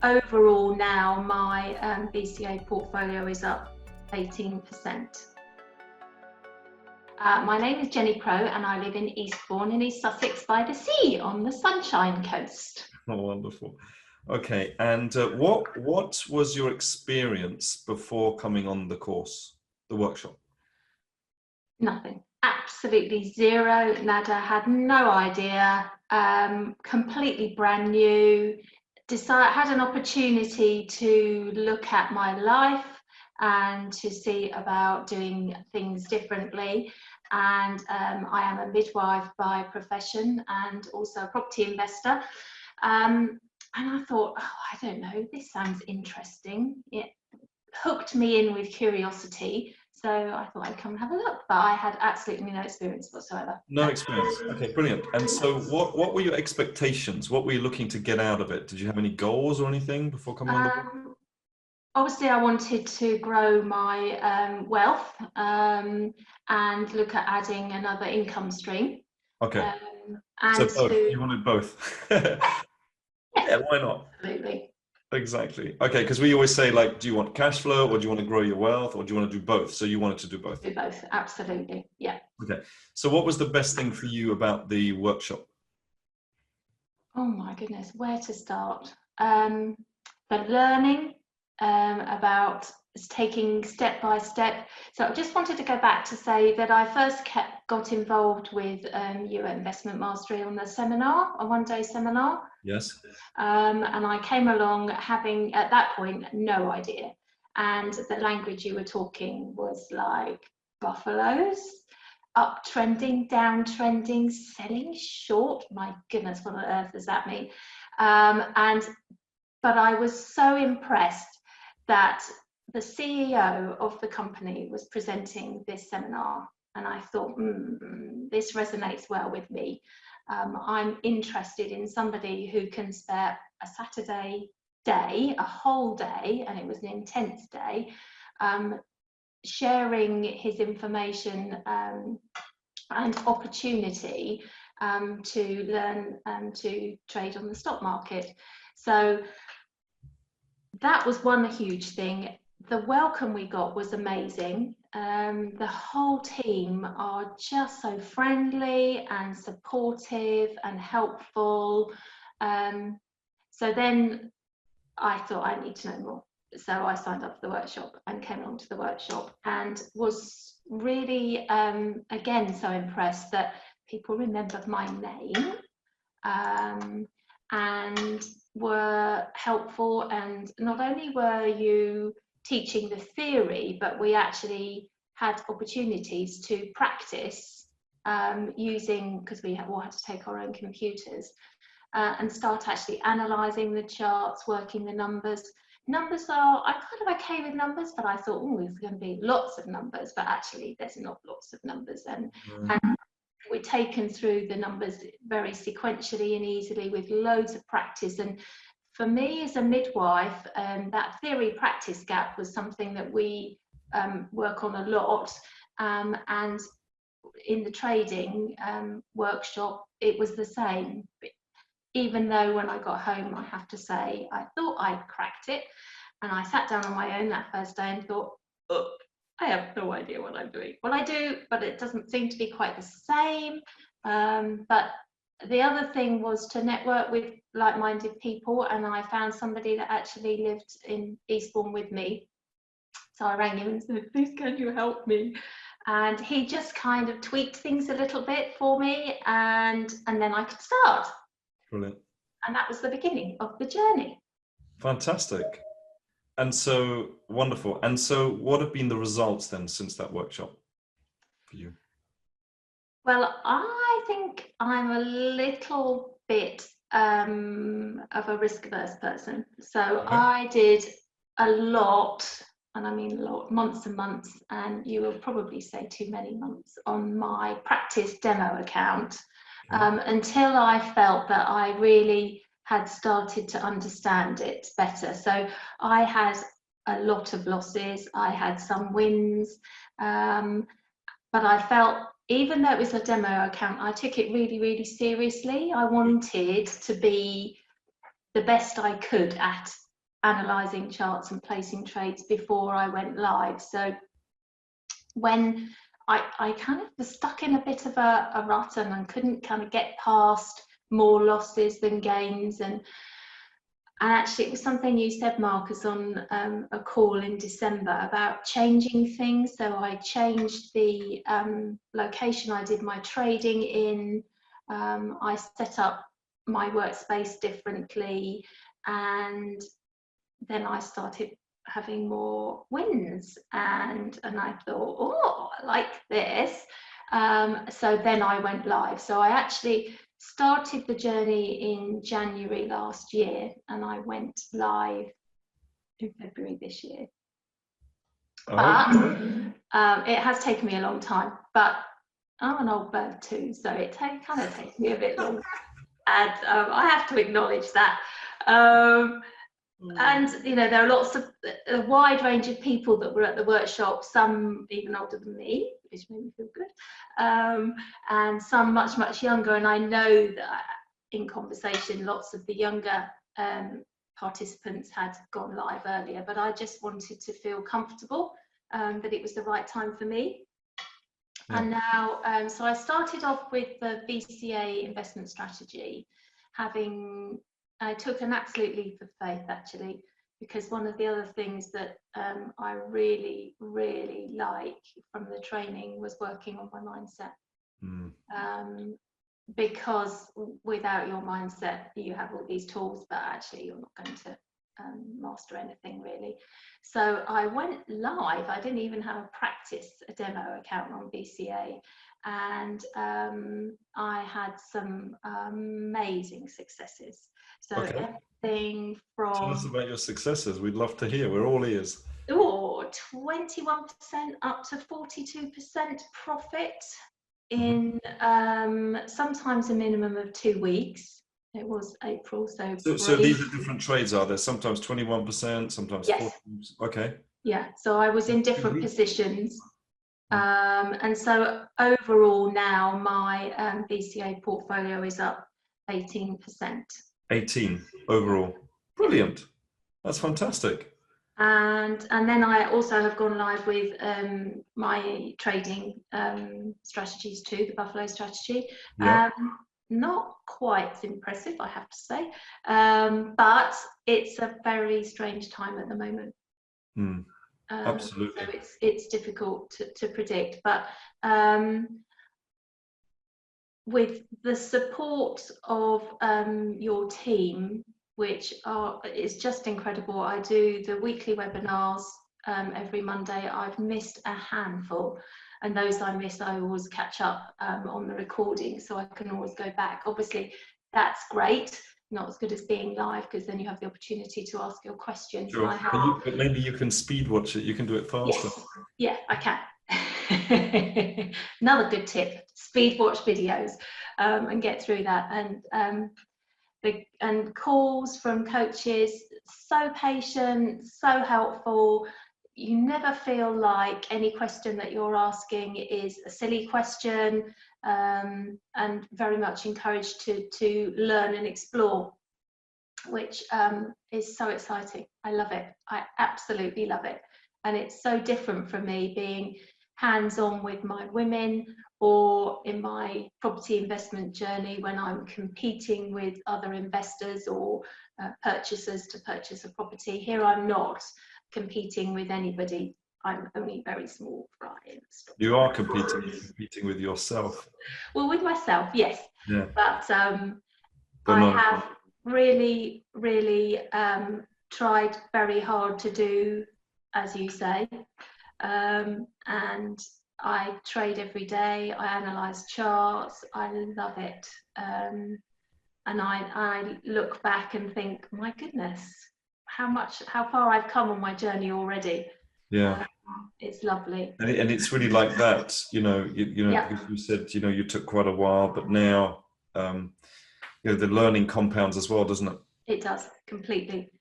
overall now my BCA portfolio is up 18%. My name is Jenny Crow and I live in Eastbourne in East Sussex by the sea on the Sunshine Coast. Oh, wonderful. Okay, and what was your experience before coming on the course, the workshop? Nothing, absolutely zero, nada, had no idea, completely brand new. Had an opportunity to look at my life and to see about doing things differently. And I am a midwife by profession and also a property investor. And I thought, oh, I don't know, this sounds interesting. It hooked me in with curiosity. So I thought I'd come and have a look, but I had absolutely no experience whatsoever. No experience. Okay, brilliant. And so what were your expectations? What were you looking to get out of it? Did you have any goals or anything before coming on the board? Obviously, I wanted to grow my wealth and look at adding another income stream. Okay. So And both. to, You wanted both. yes, Yeah, why not? absolutely. Exactly. Okay, because we always say, like, do you want cash flow or do you want to grow your wealth or do you want to do both? So you wanted to do both. Do both, absolutely. Yeah. Okay. So what was the best thing for you about the workshop? Oh my goodness, where to start? The learning about taking step by step. So I just wanted to go back to say that I first got involved with your investment mastery on the seminar, a one-day seminar. Yes. And I came along having, at that point, no idea. And the language you were talking was like buffaloes, uptrending, downtrending, selling short. My goodness, what on earth does that mean? But I was so impressed that the CEO of the company was presenting this seminar, and I thought, this resonates well with me. I'm interested in somebody who can spare a Saturday day, a whole day, and it was an intense day, sharing his information and opportunity to learn to trade on the stock market. So that was one huge thing. The welcome we got was amazing. The whole team are just so friendly and supportive and helpful. So then I thought I need to know more. So I signed up for the workshop and came along to the workshop and was really, again, so impressed that people remembered my name and were helpful. And not only were you teaching the theory, but we actually had opportunities to practice using, because we all had to take our own computers, and start actually analysing the charts, working the numbers. I'm kind of okay with numbers, but I thought, oh, there's going to be lots of numbers, but actually there's not lots of numbers. And we're taken through the numbers very sequentially and easily with loads of practice. And for me as a midwife, that theory practice gap was something that we work on a lot. And in the trading workshop, it was the same. Even though when I got home, I have to say, I thought I'd cracked it. And I sat down on my own that first day and thought, oh, I have no idea what I'm doing. Well, I do, but it doesn't seem to be quite the same. But the other thing was to network with like-minded people. And I found somebody that actually lived in Eastbourne with me. So I rang him and said, please, can you help me? And he just kind of tweaked things a little bit for me. And then I could start. Brilliant. And that was the beginning of the journey. Fantastic. And so wonderful. And so what have been the results then since that workshop for you? Well, I think I'm a little bit of a risk-averse person. So I did a lot, and I mean a lot, months and months, and you will probably say too many months, on my practice demo account until I felt that I really had started to understand it better. So I had a lot of losses, I had some wins, but I felt, even though it was a demo account, I took it really, really seriously. I wanted to be the best I could at analysing charts and placing trades before I went live. So when I kind of was stuck in a bit of a rut and couldn't kind of get past more losses than gains, and actually it was something you said, Marcus, on a call in December about changing things. So I changed the location I did my trading in. I set up my workspace differently, and then I started having more wins, and I thought, oh, I like this. So then I went live. So I actually started the journey in January last year, and I went live in February this year. But it has taken me a long time, but I'm an old bird too, so it kind of takes me a bit long, and I have to acknowledge that. And there are lots of a wide range of people that were at the workshop, some even older than me, which made me feel good, and some much younger. And I know that in conversation, lots of the younger participants had gone live earlier, but I just wanted to feel comfortable that it was the right time for me. Yeah. And now, so I started off with the BCA investment strategy, I took an absolute leap of faith, actually, because one of the other things that I really like from the training was working on my mindset. Because without your mindset, you have all these tools, but actually you're not going to master anything really. So I went live. I didn't even have a demo account on BCA, and I had some amazing successes. So everything from... Tell us about your successes. We'd love to hear. We're all ears. 21% up to 42% profit in sometimes a minimum of 2 weeks. It was April, so these are different trades, are there? Sometimes 21%, sometimes 40%. Okay. Yeah, so I was in different positions. And so overall now my BCA portfolio is up 18%. 18 overall. Brilliant. That's fantastic. And then I also have gone live with my trading strategies too, the Buffalo strategy. Yeah. Not quite as impressive, I have to say, but it's a very strange time at the moment. Absolutely. So it's difficult to predict, but with the support of your team, which is just incredible. I do the weekly webinars every Monday. I've missed a handful, and those I miss, I always catch up on the recording, so I can always go back. Obviously, that's great. Not as good as being live, because then you have the opportunity to ask your questions. Sure. But maybe you can speed watch it. You can do it faster. Yes. Yeah, I can. Another good tip: speed watch videos and get through that. And calls from coaches, so patient, so helpful. You never feel like any question that you're asking is a silly question, and very much encouraged to learn and explore, which is so exciting. I love it. I absolutely love it. And it's so different from me being hands-on with my women, or in my property investment journey when I'm competing with other investors or purchasers to purchase a property. Here I'm not competing with anybody. I'm only very small fry in the stock. You are competing with yourself. Well, with myself, yes. Yeah. But I have really tried very hard to do, as you say, and I trade every day. I analyze charts. I love it, and I look back and think, my goodness, how far I've come on my journey already. Yeah, it's lovely. And it's really like that, because you said, you took quite a while, but now, the learning compounds as well, doesn't it? It does, completely.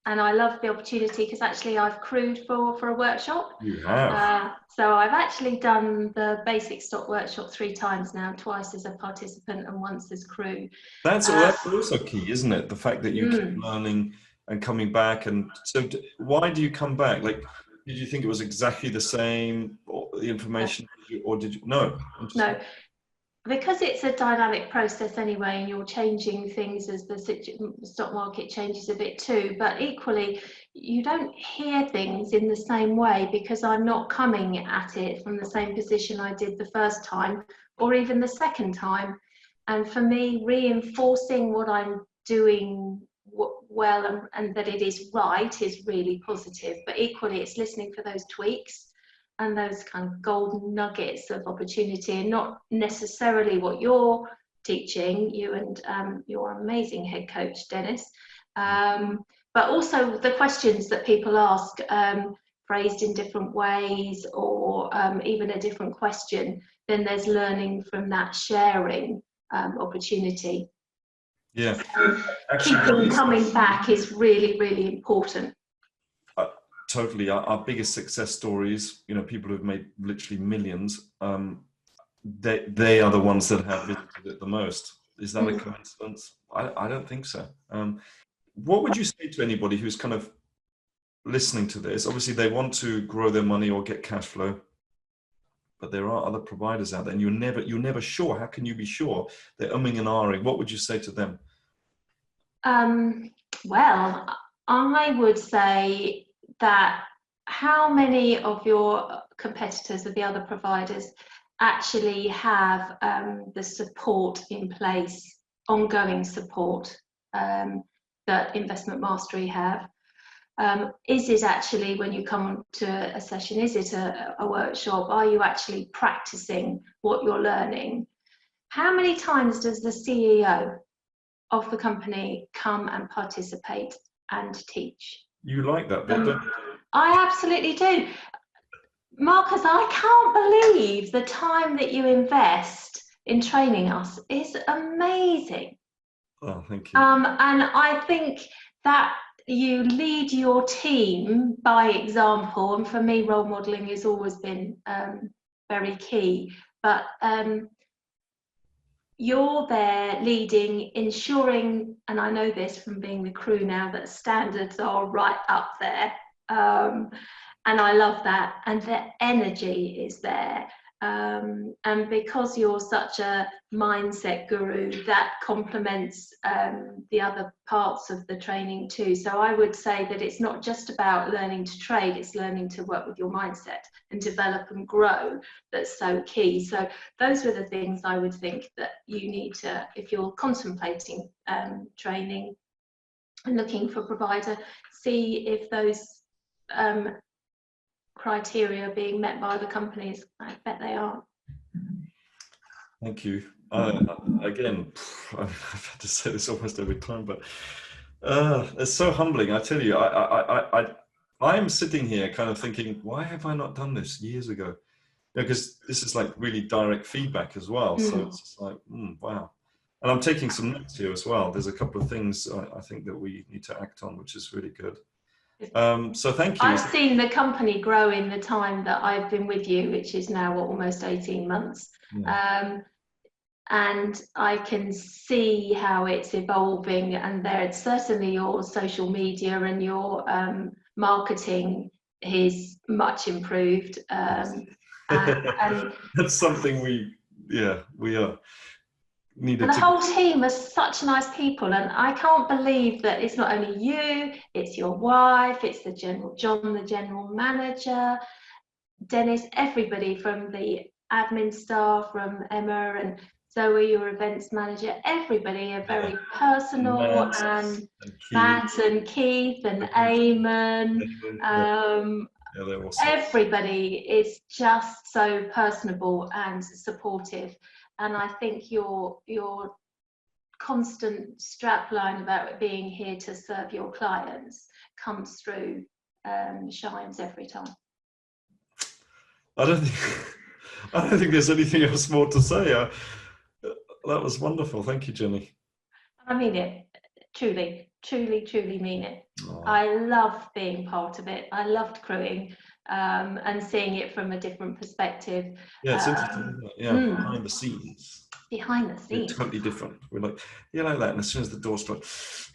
And I love the opportunity, because actually I've crewed for a workshop. You have. So I've actually done the basic stock workshop 3 times now, twice as a participant and once as crew. That's also key, isn't it? The fact that you keep learning, and coming back. And so why do you come back? Like, did you think it was exactly the same, or the information, or did you? No. No, because it's a dynamic process anyway, and you're changing things as the stock market changes a bit too, but equally you don't hear things in the same way, because I'm not coming at it from the same position I did the first time or even the second time. And for me, reinforcing what I'm doing well and that it is right is really positive, but equally it's listening for those tweaks and those kind of golden nuggets of opportunity, and not necessarily what you're teaching, you and your amazing head coach, Dennis, but also the questions that people ask, phrased in different ways, or even a different question. Then there's learning from that sharing opportunity. Yeah. So keeping coming back is really, really important. Totally. Our biggest success stories, you know, people who've made literally millions, they are the ones that have visited it the most. Is that a coincidence? I don't think so. What would you say to anybody who's kind of listening to this? Obviously, they want to grow their money or get cash flow, but there are other providers out there, and you're never sure. How can you be sure? They're umming and ahhing. What would you say to them? Well, I would say that how many of your competitors or the other providers actually have the support in place, ongoing support, that Investment Mastery have? Is it actually, when you come to a session, is it a workshop? Are you actually practicing what you're learning? How many times does the CEO of the company come and participate and teach? You like that bit, don't you? I absolutely do. Marcus, I can't believe the time that you invest in training us is amazing. Oh, thank you. And I think that you lead your team by example, and for me, role modeling has always been very key. But you're there leading, ensuring, and I know this from being the crew now, that standards are right up there. And I love that. And the energy is there. And because you're such a mindset guru, that complements the other parts of the training too. So I would say that it's not just about learning to trade, it's learning to work with your mindset and develop and grow. That's so key. So those were the things I would think that you need to, if you're contemplating training and looking for a provider, see if those criteria are being met by the companies. I bet they are. Thank you. Again, I've had to say this almost every time, but it's so humbling. I tell you, I am sitting here kind of thinking, why have I not done this years ago? Because this is like really direct feedback as well. So it's just like, wow. And I'm taking some notes here as well. There's a couple of things I think that we need to act on, which is really good. So thank you. I've seen the company grow in the time that I've been with you, which is now almost 18 months. Yeah. And I can see how it's evolving, and there's certainly your social media and your marketing is much improved. And that's something we are. And the whole team are such nice people, and I can't believe that it's not only you, it's your wife, it's the John, the general manager, Dennis, everybody from the admin staff, from Emma and Zoe, your events manager, everybody are very personal, and Matt and Keith and Eamon. Everybody is just so personable and supportive. And I think your constant strapline about being here to serve your clients comes through, shines every time. I don't think there's anything else more to say. That was wonderful. Thank you, Jenny. I mean it, truly mean it. Oh. I love being part of it. I loved crewing and seeing it from a different perspective. Yeah, it's interesting, isn't it? Yeah, behind the scenes. Behind the scenes. It's totally different. We're like, like that, and as soon as the door strikes,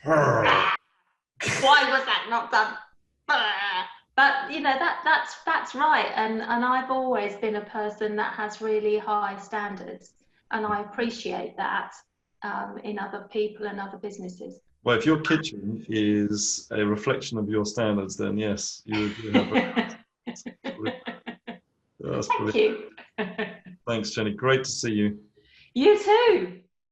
Why was that not done? But you know, that's right, and I've always been a person that has really high standards, and I appreciate that in other people and other businesses. Well, if your kitchen is a reflection of your standards, then yes, you have very high standards. That's Thank brilliant. you. Thanks, Jenny. Great to see you. You too.